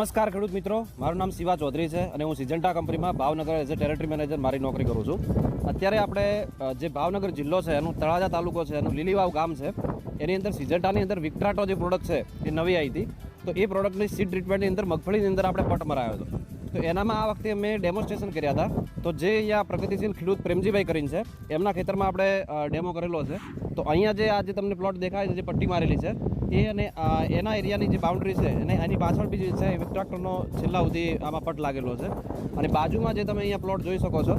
નમસ્કાર ખેડૂત મિત્રો, મારું નામ શિવા ચૌધરી છે અને હું સિજન્ટા કંપનીમાં Bhavnagar as a territory manager મારી નોકરી કરું છું. અત્યારે આપણે જે ભાવનગર જિલ્લો છે એનું તળાજા તાલુકો છે એનું લીલીવાવ ગામ છે એની અંદર સિજન્ટાની અંદર વિક્ટ્રાટો જે પ્રોડક્ટ છે એ નવી આવી હતી. તો એ પ્રોડક્ટની સીડ ટ્રીટમેન્ટની અંદર મગફળીની અંદર આપણે પટ મરાયો હતો. તો એનામાં આ વખતે મેં ડેમોન્સ્ટ્રેશન કર્યા હતા. તો જે અહીંયા પ્રગતિશીલ ખેડૂત પ્રેમજીભાઈ કરીને છે એમના ખેતરમાં આપણે ડેમો કરેલો છે. તો અહીંયા જે આ જે તમને પ્લોટ દેખાય છે, જે પટ્ટી મારેલી છે એ અને એના એરિયાની જે બાઉન્ડ્રી છે અને એની પાછળ બી જે છે વિક્ટ્રાક્ટરનો છેલ્લા સુધી આમાં પટ લાગેલો છે. અને બાજુમાં જે તમે અહીંયા પ્લોટ જોઈ શકો છો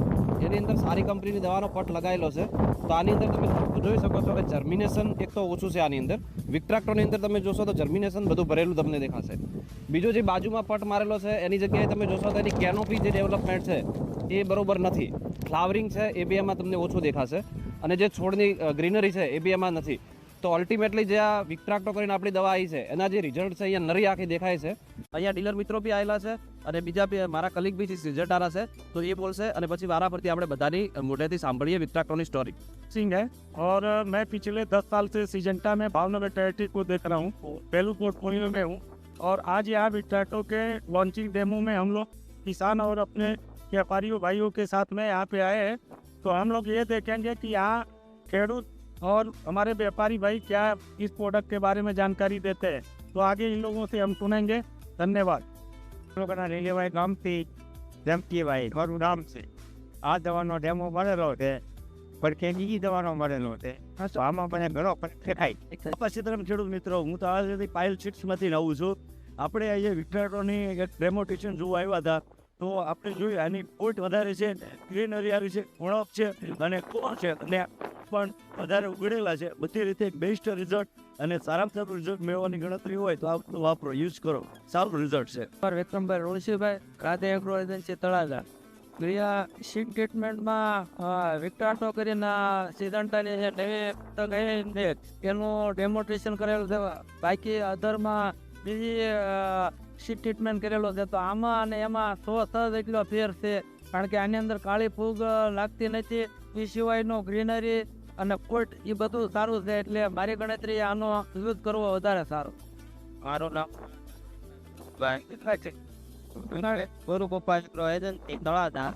એની અંદર સારી કંપનીની દવાનો પટ લગાવેલો છે. તો આની અંદર તમે જોઈ શકો છો કે જર્મિનેશન એક તો ઓછું છે. આની અંદર વિક્ટ્રાક્ટરની અંદર તમે જોશો તો જર્મિનેશન બધું ભરેલું તમને દેખાશે. બીજો જે બાજુમાં પટ મારેલો છે એની જગ્યાએ તમે જોશો તો એની કેનોપી જે ડેવલપમેન્ટ છે એ બરોબર નથી. ફ્લાવરિંગ છે એ બી એમાં તમને ઓછું દેખાશે અને જે છોડની ગ્રીનરી છે એ બી એમાં નથી. તો અલ્ટિમેટલી જે આ વિક્ટ્રાક્ટો કરીને આપણી દવા આવી છે એના જે રિઝલ્ટ છે અહીંયા નરી આંખે દેખાય છે. અહીંયા ડીલર મિત્રો બી આવેલા છે અને બીજા બી મારા કલીગ બી સિજન્ટાના છે. તો એ બોલશે અને પછી વારા પરથી આપણે બધાની મોઢેથી સાંભળીએ વિક્ટ્રાક્ટોની स्टोरी. सिंह है और मैं पिछले 10 साल से सिजेंटा में भावनगर टेरेटरी को देख रहा हूँ. पहलू पोर्टफोलियो में हूँ और आज यहाँ विक्ट्राक्टो के लॉन्चिंग डेमो में हम लोग किसान और अपने व्यापारियों भाइयों के साथ में यहाँ पे आए हैं. तो हम लोग ये देखेंगे कि यहाँ खेडूत और हमारे व्यापारी भाई क्या इस प्रोडक्ट के बारे में जानकारी देते हैं. तो आगे इन लोगों से हम सुनेंगे. धन्यवाद. લોકોના લીલીભાઈ ગામથી જમતીભાઈ મારું નામ છે. આ દવાનો ડેમો મળેલો છે પણ કે બીજી દવાનો મળેલો છે. તો આમાં મને ઘણો ફરક થાય. સીતારામ ખેડૂત મિત્રો, હું તો આ પાયલ સીટ્સમાંથી નવું છું. આપણે અહીંયા વિક્ટ્રાક્ટોની એક ડેમોન્સ્ટ્રેશન જોવા આવ્યા હતા. તો આપણે જોયું આની પોટ વધારે છે, ગ્રીનરી આવી છે, ઉણપ છે અને કોણ છે અને પણ વધારે ઉગડેલા છે. બધી રીતે બેસ્ટ રિઝલ્ટ અને સારામાં સારું રિઝલ્ટ મેળવવાની ગણતરી હોય તો આ વસ્તુ વાપરો, યુઝ કરો, સારું રિઝલ્ટ છે. વિક્રમભાઈ રોશીભાઈ, રાધે એગ્રો એજન્સી તળાજા. ક્રિયા સીડ ટ્રીટમેન્ટમાં વિક્ટ્રાક્ટો કરીને સિજન્ટાની છે એનું ડેમોન્સ્ટ્રેશન કરેલું છે. બાકી અધરમાં બીજી સીડ ટ્રીટમેન્ટ કરેલો છે. તો આમાં અને એમાં 100 એટલો ફેર છે. કારણ કે આની અંદર કાળી ફૂગ લાગતી નથી. એ સિવાયનો ગ્રીનરી અને કોટ એ બધું સારું છે. એટલે મારી ગણતરી આનો યુઝ કરવો વધારે સારો. મારું નામ ગુરુ ગોપાલ એગ્રો એજન્સી તળાજા.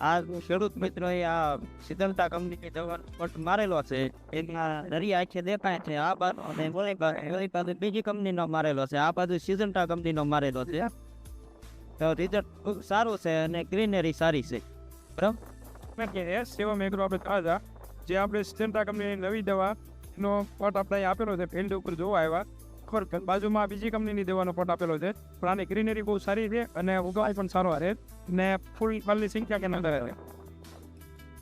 આ ખેડૂત મિત્રોએ આ સિદ્ધાંતા કંપનીની દવાનો પટ મારેલો છે. એમાં નરી આંખે દેખાય છે. આ બાજુ અને ઓલી બાજુ બીજી કંપનીનો મારેલો છે. આ બાજુ સિજન્ટા કંપનીનો મારેલો છે. તો રિઝલ્ટ ખૂબ સારું છે અને ગ્રીનરી સારી છે. બરાબર. સેવા એગ્રો આપણે તાજા જે આપણે સિજન્ટા કંપનીની નવી દવાનો પટ આપણે આપેલો છે. ફિલ્ડ ઉપર જોવા આવ્યા. બાજુમાં બીજી કંપનીની દવાનો પટ આપેલો છે. પણ આની ગ્રીનરી બહુ સારી છે અને ઉગાવાય પણ સારો રહે ને ફૂલ ફળની સંખ્યા કે નંબર રહે.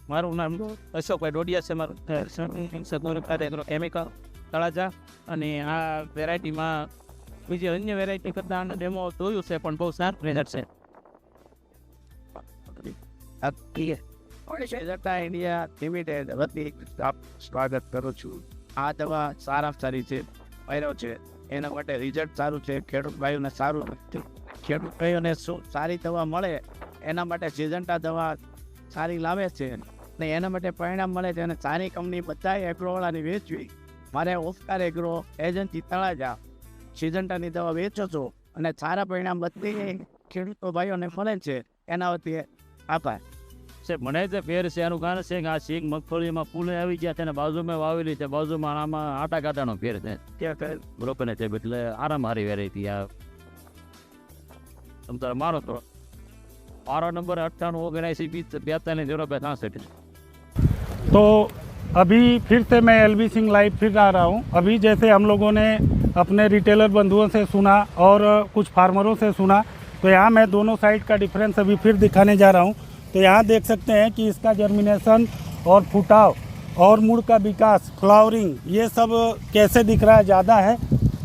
મારું નામ અશોકભાઈ ડોડિયા છે. મારું કેમિકલ તળાજા અને આ વેરાયટીમાં બીજી અન્ય વેરાયટી કરતાં ડેમો જોયું છે પણ બહુ સારું રિઝલ્ટ છે. સિજન્ટા ઇન્ડિયા લિમિટેડ વતી સ્વાગત કરું છું. આ દવા સારામાં સારી છે, પહેરો છે એના માટે રિઝલ્ટ સારું છે. ખેડૂત ભાઈઓને સારું છે. ખેડૂત ભાઈઓને શું સારી દવા મળે એના માટે સિજન્ટા દવા સારી લાવે છે ને એના માટે પરિણામ મળે છે. અને સારી કંપની બધા એગ્રોવાળાની વેચવી. મારે ઓસ્કાર એગ્રો એજન્સી તળાજા સિજન્ટાની દવા વેચો છો અને સારા પરિણામ બધી ખેડૂતો ભાઈઓને મળે છે. એના વતી આભાર. મને જે ફેર છે એનું કારણ છે કે આ સિંગ મગફળીમાં ફૂલ આવી ગયા છે અને બાજુમાં વાવેલી છે. બાજુમાં આમાં આટા કાટાનો ફેર છે. ત્યાં બરોબર છે એટલે આરામ હારી વેરાયટી. આ તમે તારે મારો તો મારો નંબર 9879204262. तो अभी फिर से मैं एलबी सिंह लाइव फिर आ रहा हूँ. अभी जैसे हम लोगों ने अपने रिटेलर बंधुओं से सुना और कुछ फार्मरों से सुना, तो यहाँ मैं दोनों साइड का डिफरेंस अभी फिर दिखाने जा रहा हूँ. तो यहाँ देख सकते हैं कि इसका जर्मिनेशन और फुटाव और मूड का विकास, फ्लावरिंग, ये सब कैसे दिख रहा है, ज़्यादा है.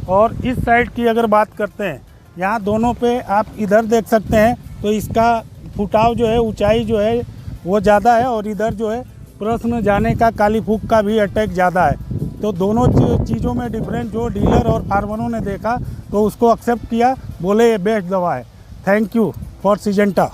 और इस साइड की अगर बात करते हैं, यहाँ दोनों पे आप इधर देख सकते हैं तो इसका फुटाव जो है, ऊंचाई जो है वो ज़्यादा है और इधर जो है प्रश्न जाने का, काली फूक का भी अटैक ज़्यादा है. तो दोनों चीज़ों में डिफरेंस जो डीलर और फार्मरों ने देखा तो उसको एक्सेप्ट किया, बोले ये बेस्ट दवा है. Thank you for Syngenta.